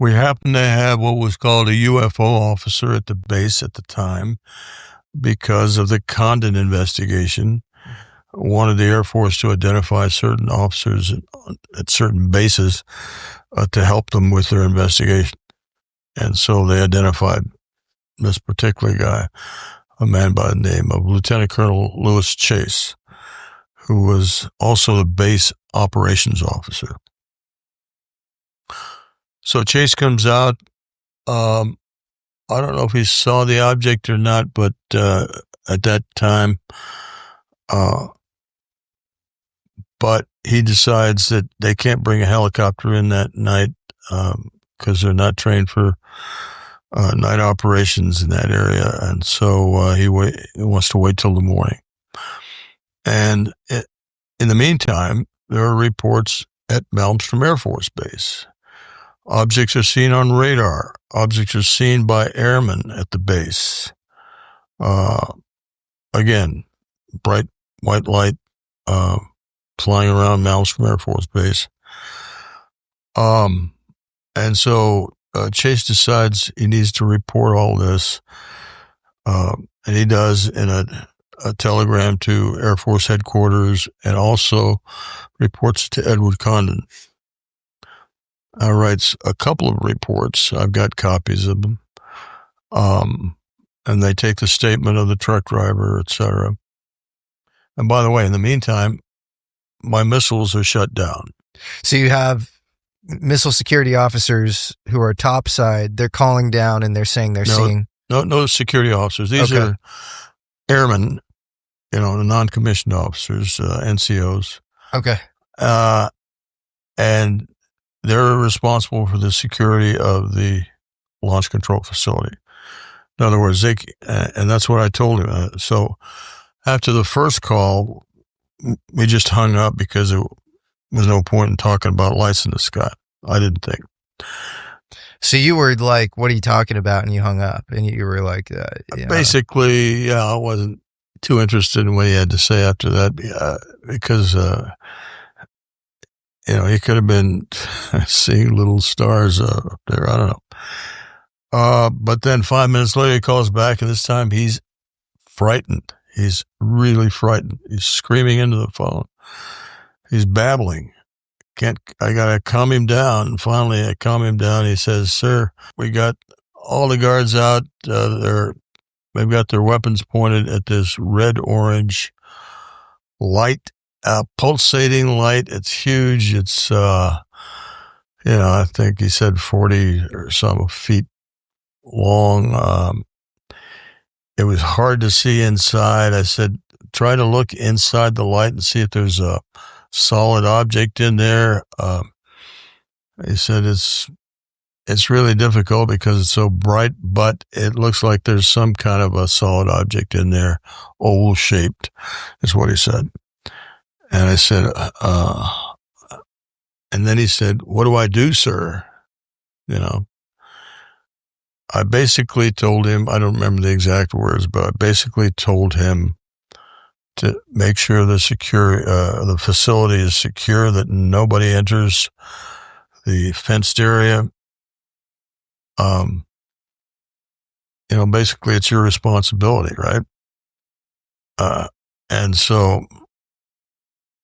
We happened to have what was called a UFO officer at the base at the time because of the Condon investigation. Wanted the Air Force to identify certain officers at certain bases to help them with their investigation. And so they identified this particular guy, a man by the name of Lieutenant Colonel Lewis Chase, who was also the base operations officer. So Chase comes out. I don't know if he saw the object or not, but at that time, but he decides that they can't bring a helicopter in that night because they're not trained for night operations in that area. And so he wants to wait till the morning. And in the meantime, there are reports at Malmstrom Air Force Base. Objects are seen on radar. Objects are seen by airmen at the base. Again, bright white light flying around Malmstrom Air Force Base. And so Chase decides he needs to report all this. And he does in a telegram to Air Force headquarters and also reports to Edward Condon. Writes a couple of reports. I've got copies of them. And they take the statement of the truck driver, etc. And by the way, in the meantime, my missiles are shut down. So you have missile security officers who are topside. They're calling down and they're saying they're seeing. No security officers. These are airmen, the non-commissioned officers, NCOs. Okay. And they're responsible for the security of the launch control facility. In other words, and that's what I told him. So after the first call, we just hung up because there was no point in talking about lights in the sky. I didn't think. So you were like, what are you talking about? And you hung up and you were like, basically, I wasn't too interested in what he had to say after that because, he could have been seeing little stars up there. I don't know. But then 5 minutes later, he calls back, and this time he's frightened. He's really frightened. He's screaming into the phone. He's babbling. I got to calm him down. And finally, I calm him down. He says, "Sir, we got all the guards out. They've got their weapons pointed at this red-orange light. Pulsating light. It's huge. It's, I think he said 40 or some feet long. It was hard to see inside. I said, try to look inside the light and see if there's a solid object in there. He said, it's really difficult because it's so bright, but it looks like there's some kind of a solid object in there, oval-shaped, is what he said. And I said, and then he said, what do I do, sir? I basically told him, I don't remember the exact words, but I basically told him to make sure the facility is secure, that nobody enters the fenced area. Basically it's your responsibility, right? And so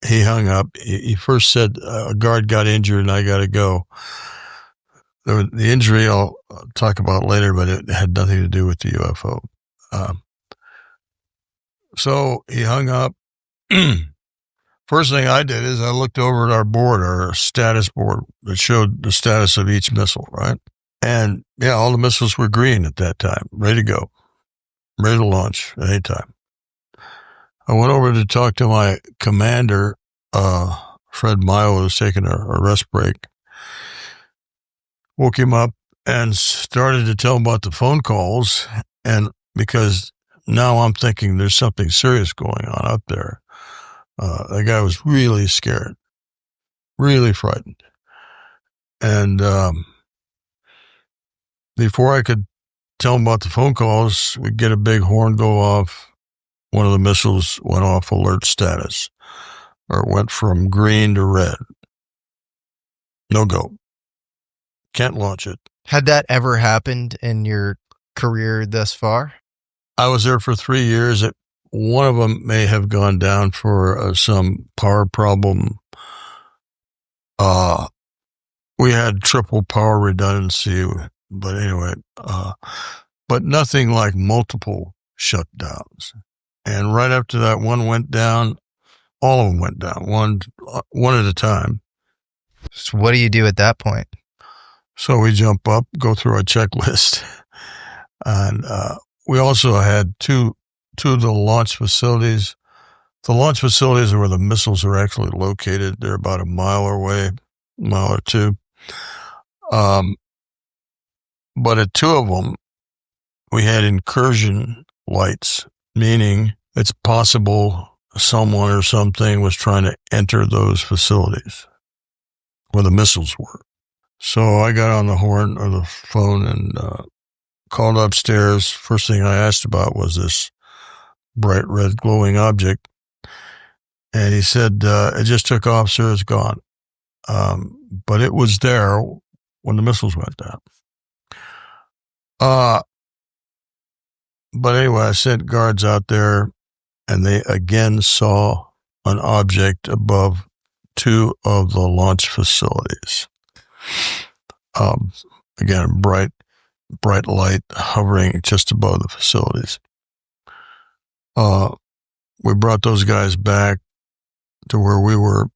he hung up. He first said, a guard got injured and I got to go. The injury I'll talk about later, but it had nothing to do with the UFO. So he hung up. First thing I did is I looked over at our board, our status board that showed the status of each missile, right? And all the missiles were green at that time, ready to go, ready to launch at any time. I went over to talk to my commander, Fred Milo, who was taking a rest break. Woke him up and started to tell him about the phone calls. And because now I'm thinking there's something serious going on up there. The guy was really scared, really frightened. And before I could tell him about the phone calls, we'd get a big horn go off. One of the missiles went off alert status, or went from green to red. No go. Can't launch it. Had that ever happened in your career thus far? I was there for 3 years. One of them may have gone down for some power problem. We had triple power redundancy, but anyway, but nothing like multiple shutdowns. And right after that one went down, all of them went down, one at a time. So what do you do at that point? So we jump up, go through our checklist, and we also had two of the launch facilities. The launch facilities are where the missiles are actually located. They're about a mile away, a mile or two. But at two of them, we had incursion lights, meaning it's possible someone or something was trying to enter those facilities where the missiles were. So I got on the horn or the phone and called upstairs. First thing I asked about was this bright red glowing object. And he said, it just took off, sir, it's gone. But it was there when the missiles went down. But anyway, I sent guards out there, and they again saw an object above two of the launch facilities. Again, bright light hovering just above the facilities. We brought those guys back to where we were,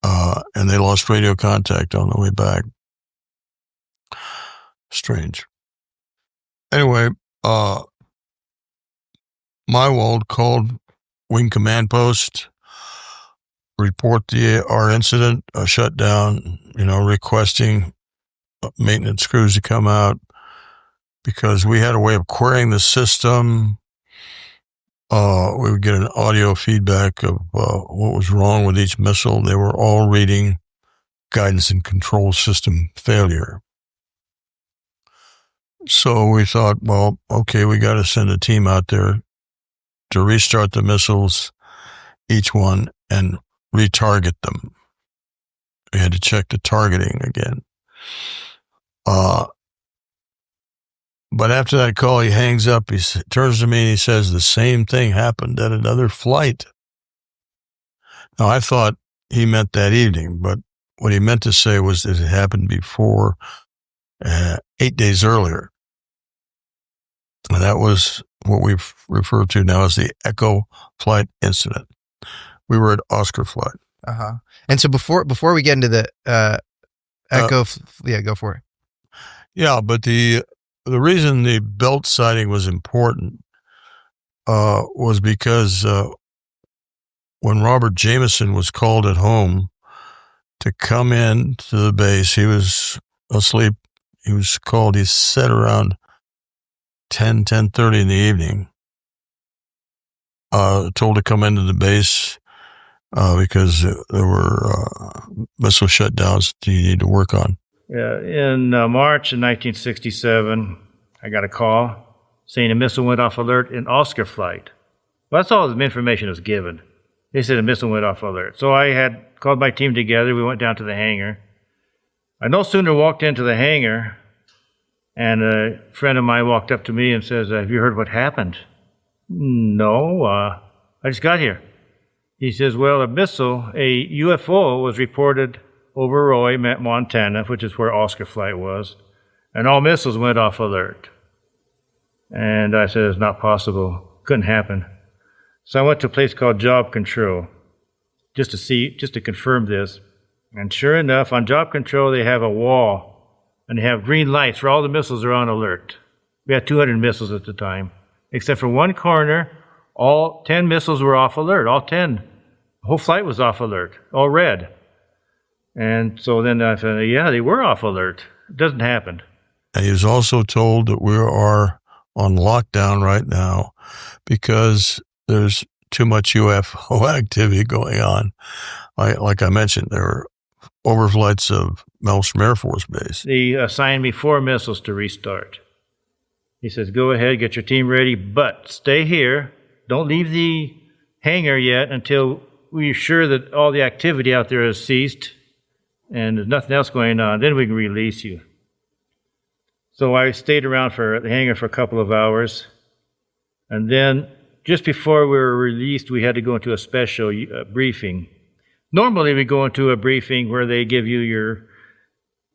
and they lost radio contact on the way back. Strange. Anyway, Mywald called Wing Command Post, report our incident, a shutdown, requesting maintenance crews to come out because we had a way of querying the system. We would get an audio feedback of what was wrong with each missile. They were all reading guidance and control system failure. So we thought, well, okay, we got to send a team out there to restart the missiles, each one, and retarget them. We had to check the targeting again. But after that call, he hangs up. He turns to me and he says, the same thing happened at another flight. Now, I thought he meant that evening, but what he meant to say was that it happened before, 8 days earlier. And that was what we refer to now as the Echo flight incident. We were at Oscar flight. Uh-huh. And so before we get into the Echo, go for it. Yeah, but the reason the belt sighting was important was because when Robert Jameson was called at home to come in to the base, he was asleep. He was called, he said around 10:30 in the evening, told to come into the base because there were missile shutdowns that you need to work on. Yeah, in March of 1967, I got a call saying a missile went off alert in Oscar flight. Well, that's all the information was given. They said a missile went off alert. So I had called my team together. We went down to the hangar. I no sooner walked into the hangar, and a friend of mine walked up to me and says, have you heard what happened? No, I just got here. He says, well, a missile, a UFO was reported over Roy, Montana, which is where Oscar flight was, and all missiles went off alert. And I said, it's not possible. Couldn't happen. So I went to a place called Job Control just to confirm this. And sure enough, on Job Control, they have a wall, and they have green lights where all the missiles are on alert. We had 200 missiles at the time. Except for one corner, all 10 missiles were off alert, all 10. The whole flight was off alert, all red. And so then I said, yeah, they were off alert. It doesn't happen. And he was also told that we are on lockdown right now because there's too much UFO activity going on. Like I mentioned, there were overflights of Malmstrom Air Force Base. They assigned me 4 missiles to restart. He says, go ahead, get your team ready, but stay here. Don't leave the hangar yet until we're sure that all the activity out there has ceased and there's nothing else going on. Then we can release you. So I stayed around for the hangar for a couple of hours. And then just before we were released, we had to go into a special briefing. Normally we go into a briefing where they give you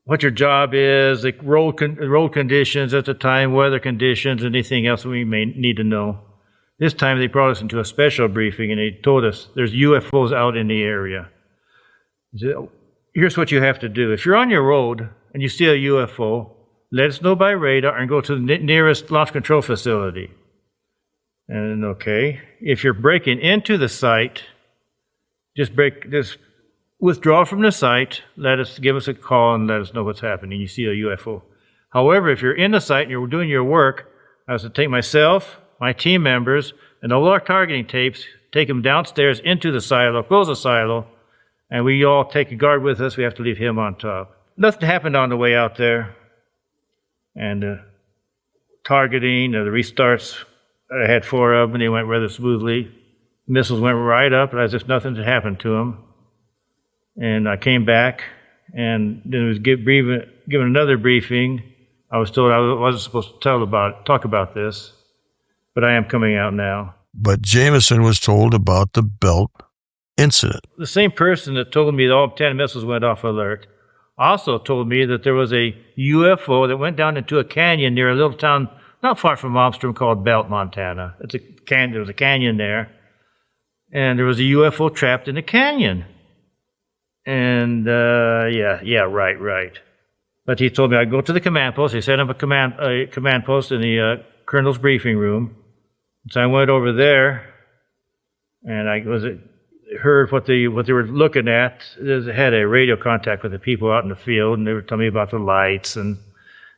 what your job is, the road conditions at the time, weather conditions, anything else we may need to know. This time they brought us into a special briefing and they told us there's UFOs out in the area. He said, here's what you have to do. If you're on your road and you see a UFO, let us know by radar and go to the nearest launch control facility. And okay, if you're breaking into the site, just withdraw from the site, give us a call and let us know what's happening. You see a UFO. However, if you're in the site and you're doing your work, I was to take myself, my team members, and all our targeting tapes, take them downstairs into the silo, close the silo, and we all take a guard with us. We have to leave him on top. Nothing happened on the way out there. And targeting, the restarts, I had 4 of them, and they went rather smoothly. Missiles went right up as if nothing had happened to them. And I came back, and then was given another briefing. I was told I wasn't supposed to talk about this, but I am coming out now. But Jameson was told about the belt incident. The same person that told me that all 10 missiles went off alert also told me that there was a UFO that went down into a canyon near a little town not far from Malmstrom called Belt, Montana. There was a canyon there, and there was a UFO trapped in the canyon. And right. But he told me I'd go to the command post. He set up a command post in the colonel's briefing room. So I went over there, and I heard what they were looking at. They had a radio contact with the people out in the field, and they were telling me about the lights. And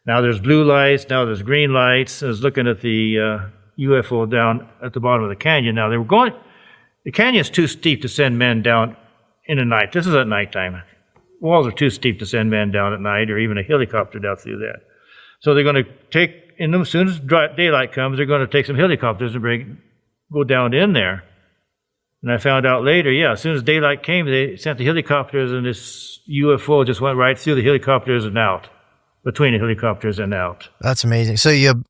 now there's blue lights, now there's green lights. I was looking at the UFO down at the bottom of the canyon. Now the canyon's too steep to send men down in the night. This is at nighttime. Walls are too steep to send men down at night, or even a helicopter down through that. So they're going to as soon as daylight comes, they're going to take some helicopters and go down in there. And I found out later, as soon as daylight came, they sent the helicopters, and this UFO just went right through the helicopters and out, between the helicopters and out. That's amazing. So you have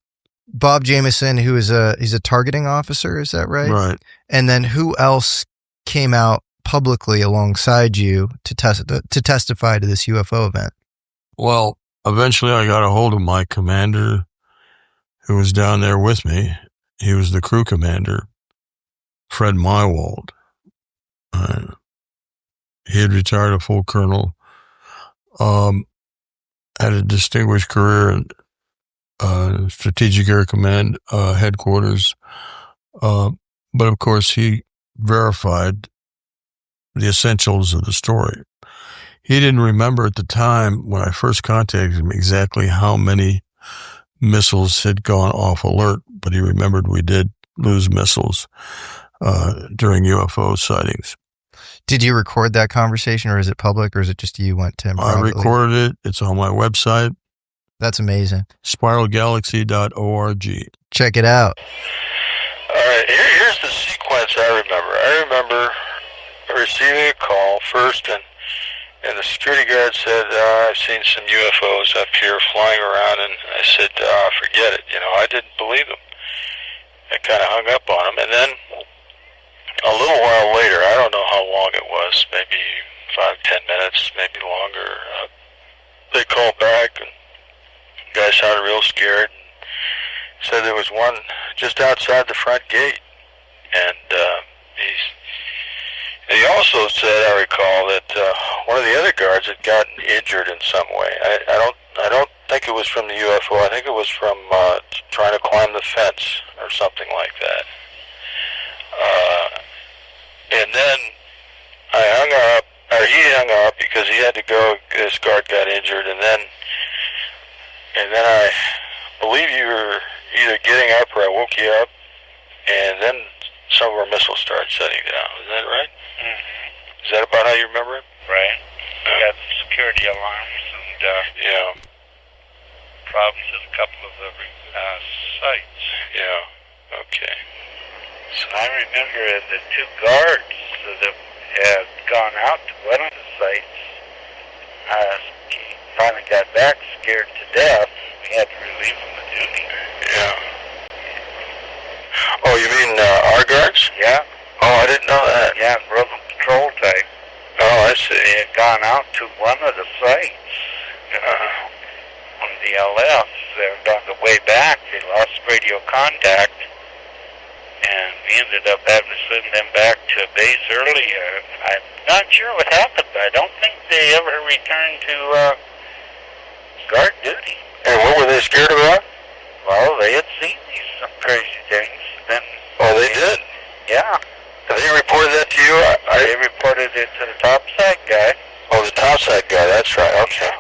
Bob Jameson, he's a targeting officer, is that right? Right. And then who else came out publicly alongside you to testify to this UFO event? Well, eventually I got a hold of my commander who was down there with me. He was the crew commander, Fred Mywald. He had retired a full colonel, had a distinguished career in Strategic Air Command headquarters. But of course, he verified the essentials of the story. He didn't remember at the time when I first contacted him exactly how many missiles had gone off alert, but he remembered we did lose missiles during UFO sightings. Did you record that conversation, or is it public, or is it just you went to him privately? I recorded it. It's on my website. That's amazing. spiralgalaxy.org. Check it out. All right, here's the sequence I remember. I remember receiving a call first, and the security guard said, I've seen some UFOs up here flying around, and I said, forget it. I didn't believe him. I kind of hung up on him, and then a little while later, I don't know how long it was, maybe 5-10 minutes, maybe longer, they called back, and the guy sounded real scared, and said there was one just outside the front gate, and he also said, I recall, that one of the other guards had gotten injured in some way. I don't think it was from the UFO. I think it was from trying to climb the fence or something like that. And then he hung up because he had to go. This guard got injured, and then I believe you were either getting up or I woke you up, and then some of our missiles started shutting down. Is that right? Mm-hmm. Is that about how you remember it? Right. We got security alarms and problems at a couple of the sites. Yeah. Okay. So I remember the 2 guards that had gone out to one of the sites finally got back scared to death. we had to relieve them of duty. Yeah. Oh, you mean our guards? Yeah. Oh, I didn't know that. Yeah, roving patrol type. Oh, I see. They had gone out to one of the sites on the LF. On the way back, they lost radio contact, and we ended up having to send them back to base earlier. I'm not sure what happened, but I don't think they ever returned to guard duty. And what were they scared about? Well, they had seen some crazy things. Then, Oh, they did? yeah, Have they reported that to you? they reported it to the topside guy. Oh, the topside guy, that's right. Okay.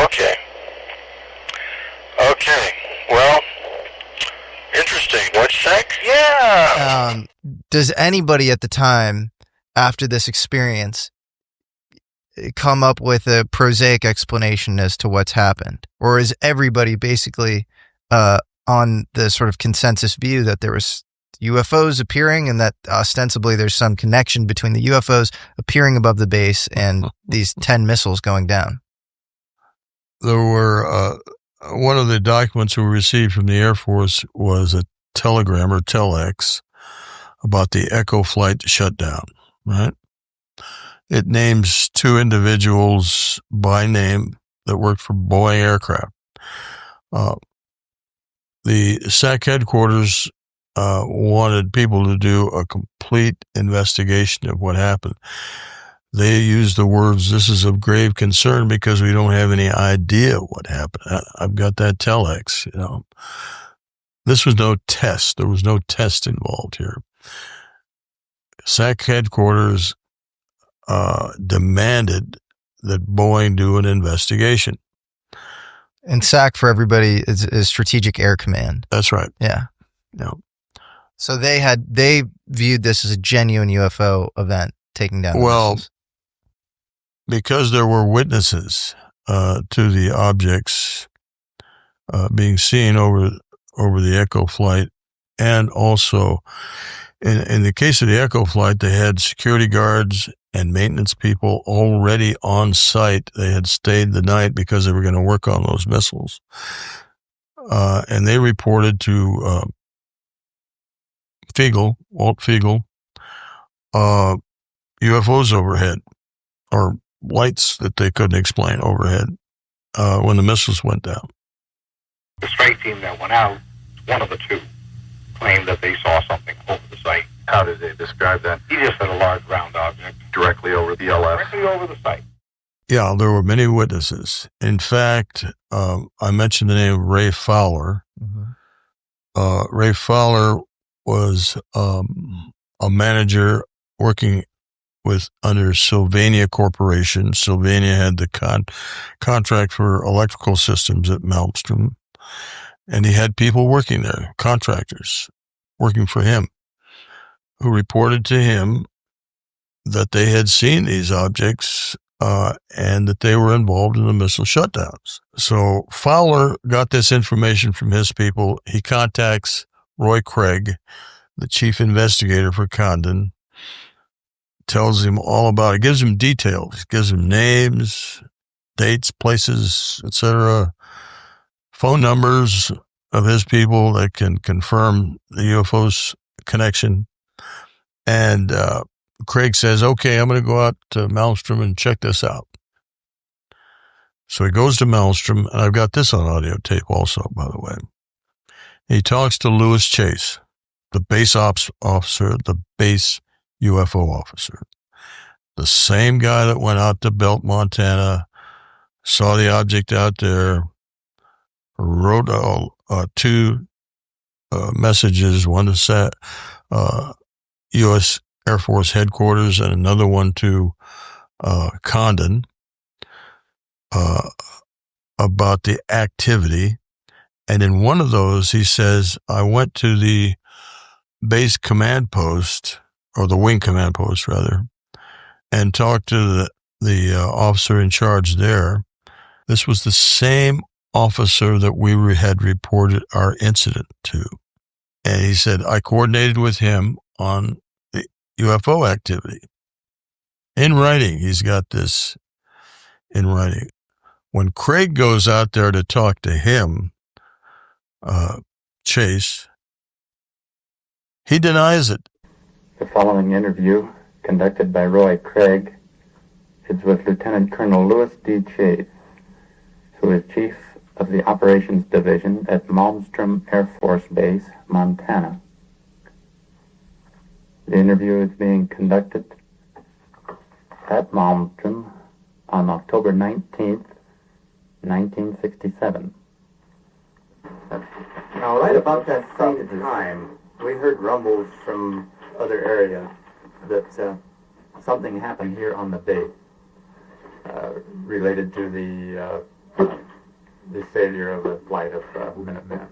Okay. Okay. Well, interesting. What'd you think? Yeah. Does anybody at the time, after this experience, come up with a prosaic explanation as to what's happened? Or is everybody basically on the sort of consensus view that there was UFOs appearing and that ostensibly there's some connection between the UFOs appearing above the base and these 10 missiles going down? There were, one of the documents we received from the Air Force was a telegram or telex about the Echo flight shutdown, right? It names two individuals by name that worked for Boeing aircraft. The SAC headquarters wanted people to do a complete investigation of what happened. They used the words, "This is of grave concern because we don't have any idea what happened." I've got that telex, you know. This was no test. There was no test involved here. SAC headquarters demanded that Boeing do an investigation. And SAC, for everybody, is Strategic Air Command. That's right. Yeah. No. So they viewed this as a genuine UFO event taking down the missiles. Because there were witnesses to the objects being seen over the Echo flight, and also in the case of the Echo flight, they had security guards and maintenance people already on site. They had stayed the night because they were going to work on those missiles, and they reported to Walt Fiegel, UFOs overhead, or lights that they couldn't explain overhead when the missiles went down. The strike team that went out, one of the two, claimed that they saw something over the site. How did they describe that? He just said a large round object. Directly over the LF? Directly over the site. Yeah, there were many witnesses. In fact, I mentioned the name of Ray Fowler. Mm-hmm. Ray Fowler was a manager working under Sylvania Corporation. Sylvania had the contract for electrical systems at Malmstrom, and he had people working there, contractors working for him, who reported to him that they had seen these objects and that they were involved in the missile shutdowns. So Fowler got this information from his people. He contacts Roy Craig, the chief investigator for Condon, tells him all about it, gives him details, gives him names, dates, places, etc., phone numbers of his people that can confirm the UFO's connection. And Craig says, "Okay, I'm going to go out to Malmstrom and check this out." So he goes to Malmstrom, and I've got this on audio tape also, by the way. He talks to Lewis Chase, the base ops officer, the base UFO officer, the same guy that went out to Belt, Montana, saw the object out there, wrote two messages, one to U.S. Air Force headquarters and another one to Condon about the activity. And in one of those, he says, "I went to the base command post, or the wing command post, rather, and talked to the officer in charge there." This was the same officer that we had reported our incident to. And he said, "I coordinated with him on the UFO activity." In writing, he's got this in writing. When Craig goes out there to talk to him, Chase, he denies it. The following interview, conducted by Roy Craig, is with Lieutenant Colonel Louis D. Chase, who is Chief of the Operations Division at Malmstrom Air Force Base, Montana. The interview is being conducted at Malmstrom on October 19th, 1967. Now, right about that same time, we heard rumbles from other areas that something happened here on the base related to the failure of a flight of Minutemen.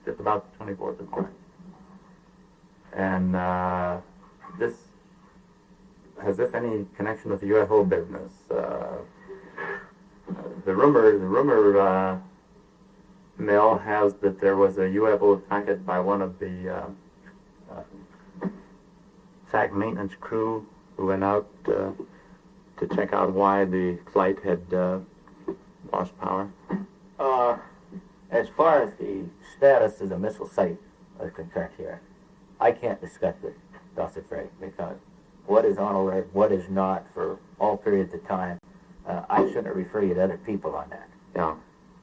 It's about the 24th of March. And has this any connection with the UFO business? The rumor mill has that there was a UFO sighted by one of the SAC maintenance crew who went out to check out why the flight had lost power. As far as the status of the missile site is concerned here, I can't discuss it, Dr. Frey, because what is on alert, what is not for all periods of time, I shouldn't refer you to other people on that. Yeah.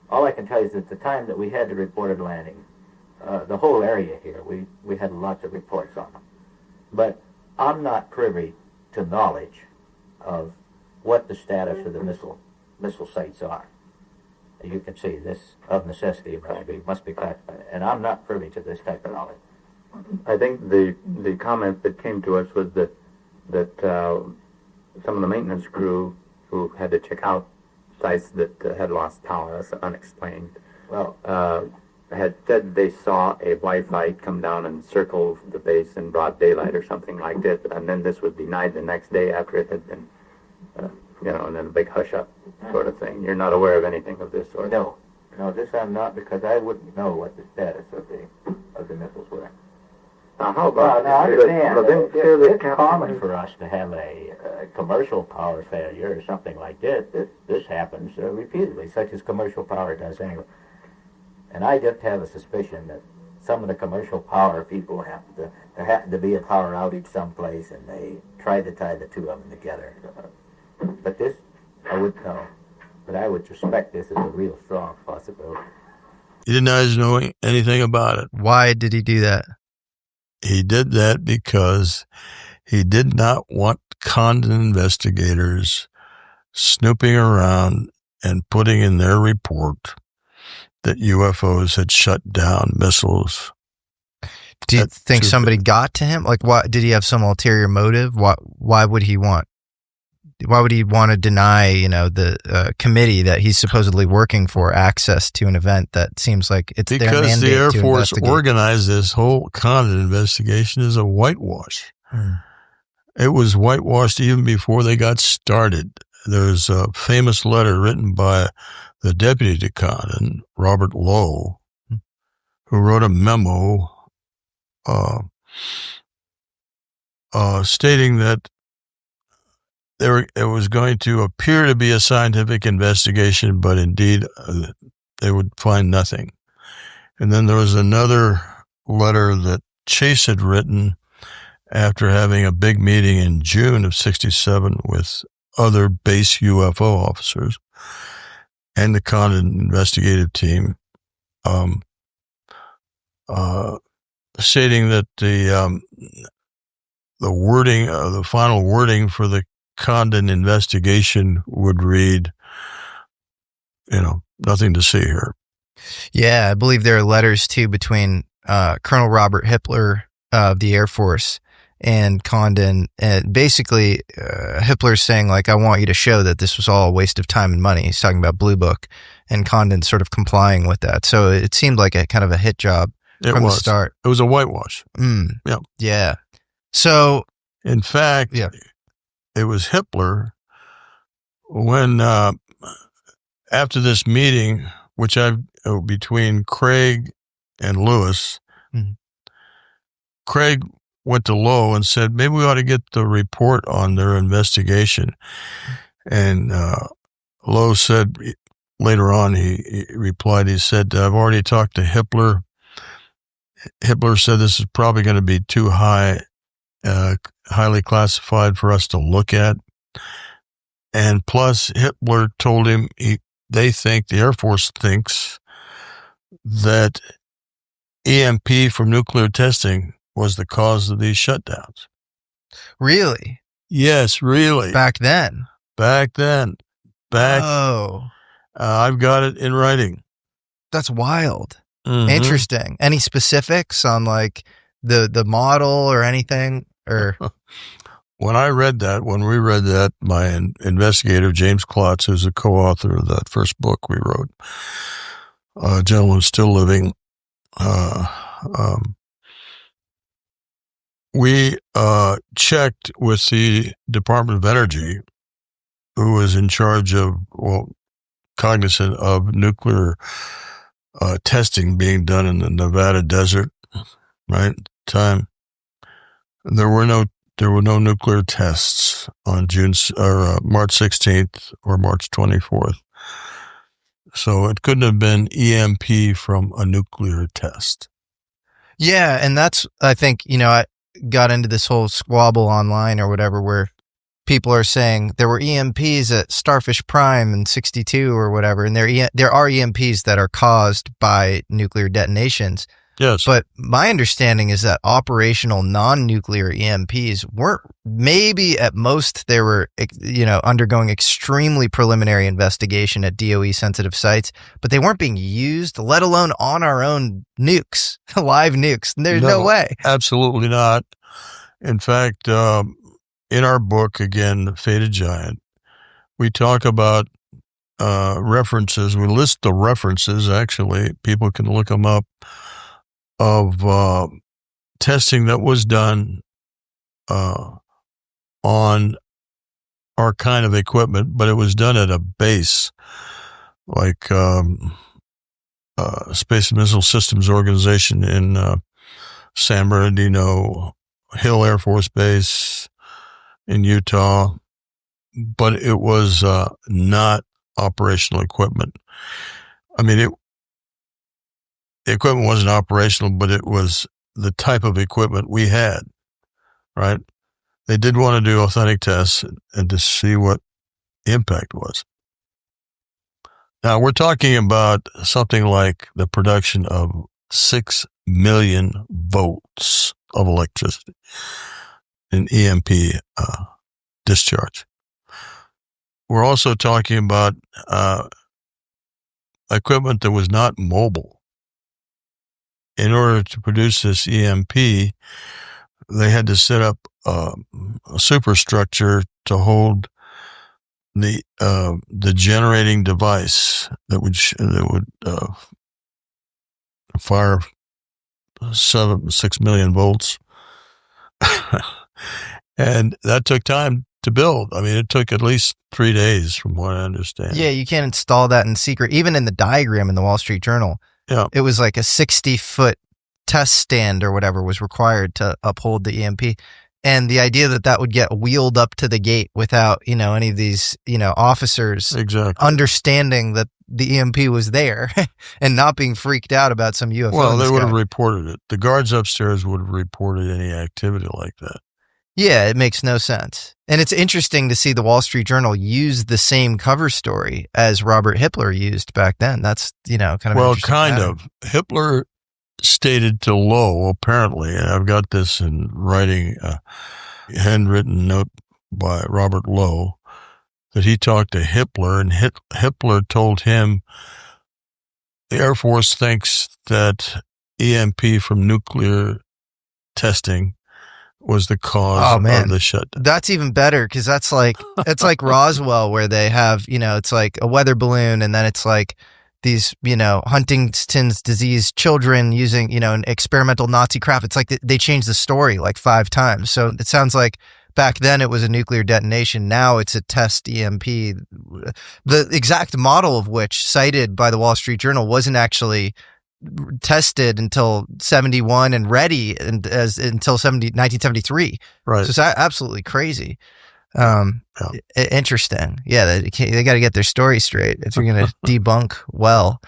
All I can tell you is at the time that we had the reported landing, the whole area here, we had lots of reports on them. But I'm not privy to knowledge of what the status of the missile sites are. You can see this, of necessity, must be classified, and I'm not privy to this type of knowledge. I think the comment that came to us was that some of the maintenance crew who had to check out sites that had lost power, that's unexplained, Well, had said they saw a Wi-Fi come down and circle the base in broad daylight or something like this, and then this was denied the next day after it had been, and then a big hush-up sort of thing. You're not aware of anything of this sort? no, this I'm not, because I wouldn't know what the status of the missiles were. Now, how about... Now, understand, it's Captain, common for us to have a commercial power failure or something like this. This happens repeatedly, such as commercial power does anyway. And I just have a suspicion that some of the commercial power people there happened to be a power outage someplace, and they tried to tie the two of them together. But this, I wouldn't know. But I would suspect this is a real strong possibility. He denies knowing anything about it. Why did he do that? He did that because he did not want Condon investigators snooping around and putting in their report that UFOs had shut down missiles. Do you think somebody got to him? Like, why did he have some ulterior motive? Why would he want to deny, the committee that he's supposedly working for access to an event that seems like it's their mandate? Because the Air to Force investigate. organized this whole Condon investigation as a whitewash. It was whitewashed even before they got started. There's a famous letter written by the deputy to Condon, Robert Lowe, who wrote a memo stating that it was going to appear to be a scientific investigation, but indeed they would find nothing. And then there was another letter that Chase had written after having a big meeting in June of 1967 with other base UFO officers and the Condon investigative team, stating that the wording, the final wording for the Condon investigation would read, nothing to see here. Yeah, I believe there are letters too between Colonel Robert Hippler of the Air Force and Condon, and basically Hippler's saying, like, I want you to show that this was all a waste of time and money. He's talking about Blue Book, and Condon sort of complying with that. So it seemed like a kind of a hit job from the start. It was a whitewash. Yeah. Yeah. So, in fact, it was Hippler when, after this meeting, which between Craig and Lewis, Craig went to Lowe and said, maybe we ought to get the report on their investigation. And Lowe said later on, he replied, he said, I've already talked to Hitler. Hitler said this is probably going to be too highly classified for us to look at. And plus, Hitler told him the Air Force thinks that EMP from nuclear testing was the cause of these shutdowns. Really? Yes, really. Back then. Oh. I've got it in writing. That's wild. Mm-hmm. Interesting. Any specifics on like the model or anything? Or when we read that, my investigator, James Klotz, who's the co-author of that first book we wrote, a gentleman still living, we checked with the Department of Energy, who was in charge of, cognizant of nuclear testing being done in the Nevada desert, right? Time. There were no nuclear tests on March 16th or March 24th. So it couldn't have been EMP from a nuclear test. Yeah, and that's, I think, I got into this whole squabble online or whatever where people are saying there were EMPs at Starfish Prime in 62 or whatever, and there are EMPs that are caused by nuclear detonations. Yes. But my understanding is that operational non-nuclear EMPs weren't, maybe at most they were, undergoing extremely preliminary investigation at DOE sensitive sites, but they weren't being used, let alone on our own nukes, live nukes. There's no way. Absolutely not. In fact, in our book, again, The Fated Giant, we talk about references. We list the references, actually. People can look them up, of testing that was done on our kind of equipment, but it was done at a base like Space and Missile Systems Organization in San Bernardino, Hill Air Force Base in Utah, but it was not operational equipment. I mean, the equipment wasn't operational, but it was the type of equipment we had, right? They did want to do authentic tests and to see what the impact was. Now, we're talking about something like the production of 6 million volts of electricity in EMP discharge. We're also talking about equipment that was not mobile. In order to produce this EMP, they had to set up a superstructure to hold the generating device that would fire 6 million volts, and that took time to build. I mean, it took at least 3 days, from what I understand. Yeah, you can't install that in secret. Even in the diagram in the Wall Street Journal. Yeah. It was like a 60-foot test stand or whatever was required to uphold the EMP. And the idea that would get wheeled up to the gate without, any of these, officers understanding that the EMP was there and not being freaked out about some UFO. Well, they would have reported it. The guards upstairs would have reported any activity like that. Yeah, it makes no sense. And it's interesting to see the Wall Street Journal use the same cover story as Robert Hitler used back then. That's, kind of well, kind of. Hitler stated to Lowe, apparently, and I've got this in writing, a handwritten note by Robert Lowe, that he talked to Hitler, and Hitler told him the Air Force thinks that EMP from nuclear testing was the cause of the shutdown. That's even better, because it's like Roswell, where they have, it's like a weather balloon, and then it's like these, Huntington's disease children using, an experimental Nazi crap. It's like they changed the story like 5 times. So it sounds like back then it was a nuclear detonation. Now it's a test EMP. The exact model of which, cited by the Wall Street Journal, wasn't actually tested until 71 and ready until 1973. Right. So it's absolutely crazy. Interesting. Yeah, they got to get their story straight if you're going to debunk well.